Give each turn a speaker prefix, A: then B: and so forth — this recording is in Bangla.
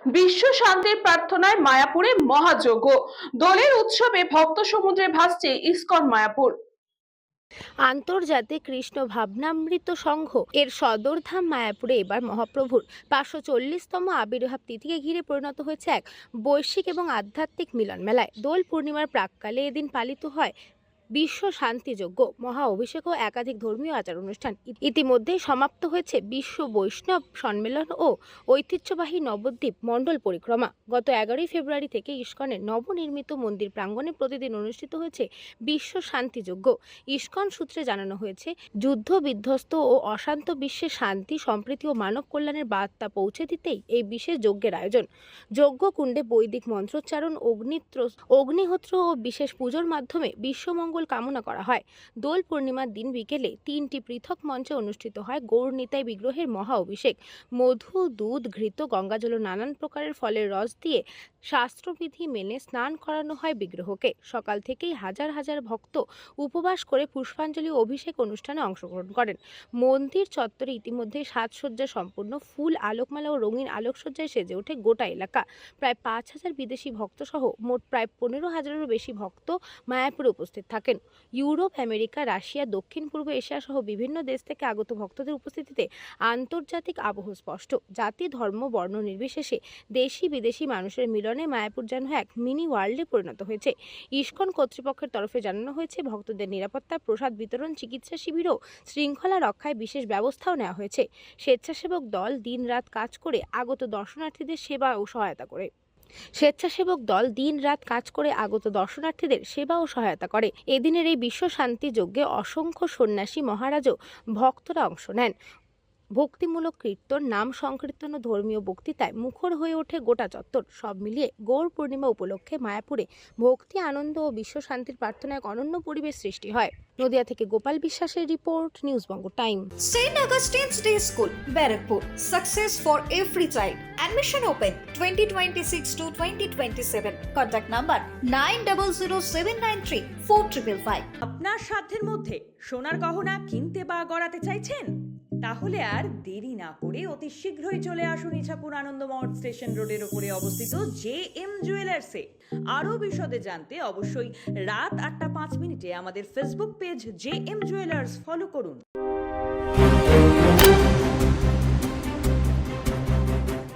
A: বিশ্ব শান্তির প্রার্থনায় মায়াপুরে মহাযজ্ঞ, দোলের উৎসবে ভক্ত সমুদ্রে ভাসছে ইসকন মায়াপুর।
B: আন্তর্জাতিক কৃষ্ণ ভাবনামৃত সংঘ এর সদরধাম মায়াপুরে এবার মহাপ্রভুর 540তম আবির্ভাব তিথিকে ঘিরে পরিণত হয়েছে এক বৈশ্বিক এবং আধ্যাত্মিক মিলন মেলায়। দোল পূর্ণিমার প্রাক্কালে এদিন পালিত হয় বিশ্ব শান্তিযজ্ঞ, মহা অভিষেক ও একাধিক ধর্মীয় আচার অনুষ্ঠান। ইতিমধ্যেই সমাপ্ত হয়েছে বিশ্ব বৈষ্ণব সম্মেলন ও ঐতিহ্যবাহী নবদ্বীপ মণ্ডল পরিক্রমা। গত 11ই ফেব্রুয়ারি থেকে ইস্কনের নবনির্মিত মন্দির প্রাঙ্গণে প্রতিদিন অনুষ্ঠিত হয়েছে বিশ্ব শান্তিযজ্ঞ। ইস্কন সূত্রে জানানো হয়েছে, যুদ্ধ বিধ্বস্ত ও অশান্ত বিশ্বে শান্তি, সম্প্রীতি ও মানব কল্যাণের বার্তা পৌঁছে দিতেই এই বিশেষ যজ্ঞের আয়োজন। যজ্ঞকুণ্ডে বৈদিক মন্ত্রোচ্চারণ, অগ্নিহোত্র ও বিশেষ পুজোর মাধ্যমে বিশ্বমঙ্গল কামনা করা হয়। দোল পূর্ণিমার দিন বিকেলে 3টি পৃথক মঞ্চে অনুষ্ঠিত হয় গৌর নিতাই বিগ্রহের মহা অভিষেক। মধু, দুধ, ঘৃত, গঙ্গাজল ও নানান প্রকারের ফলের রস দিয়ে শাস্ত্রবিধি মেনে স্নান করানো হয় বিগ্রহকে। সকাল থেকেই হাজার হাজার ভক্ত উপবাস করে পুষ্পাঞ্জলি ও অভিষেক অনুষ্ঠানে অংশগ্রহণ করেন। মন্দির চত্বরে ইতিমধ্যে সাজসজ্জা সম্পূর্ণ, ফুল, আলোকমালা ও রঙিন আলোকসজ্জায় সেজে ওঠে গোটা এলাকা। প্রায় 5,000 বিদেশি ভক্ত সহ মোট প্রায় 15,000-এরও বেশি ভক্ত মায়াপুরে উপস্থিত থাকেন। ইউরোপ, আমেরিকা, রাশিয়া, দক্ষিণ পূর্ব এশিয়া সহ বিভিন্ন দেশ থেকে আগত ভক্তদের উপস্থিতিতে আন্তর্জাতিক আবহ স্পষ্ট। জাতি, ধর্ম, বর্ণ নির্বিশেষে দেশি বিদেশি মানুষের মিলনে মায়াপুর যেন এক মিনি ওয়ার্ল্ডে পরিণত হয়েছে। ইসকন কর্তৃপক্ষের তরফে জানানো হয়েছে, ভক্তদের নিরাপত্তা, প্রসাদ বিতরণ, চিকিৎসা শিবির ও শৃঙ্খলা রক্ষায় বিশেষ ব্যবস্থাও নেওয়া হয়েছে। স্বেচ্ছাসেবক দল দিন রাত কাজ করে আগত দর্শনার্থীদের সেবা ও সহায়তা করে। এদিনের এই বিশ্ব শান্তি যজ্ঞে অসংখ্য সন্ন্যাসী, মহারাজ ও ভক্তরা অংশ নেন। ভক্তিমূলক কীর্তন, নাম সংকীর্তন ও ধর্মীয় বক্তৃতায় মুখর হয়ে ওঠে গোটা চত্বর। সব মিলিয়ে গৌর পূর্ণিমা উপলক্ষে মায়াপুরে ভক্তি, আনন্দ ও বিশ্ব শান্তির প্রার্থনায় এক অনন্য পরিবেশ সৃষ্টি হয়। নদিয়া থেকে গোপাল বিশ্বাসের report, news Banga time.
C: St. Augustine's Day School, Barakpur. Success for every child. Admission open 2026 to 2027. Contact number 9007934555.
D: আপনার সাধ্যের মধ্যে সোনার গহনা কিনতে বা গড়াতে চাইছেন? তাহলে আর দেরি না করে অতি শীঘ্রই চলে আসুন ইছাপুর আনন্দমঠ স্টেশন রোডের উপরে অবস্থিত JM জুয়েলার্সে। আরও বিশদে জানতে অবশ্যই রাত 8টা 5 মিনিটে আমাদের Facebook page JM jewellers follow করুন।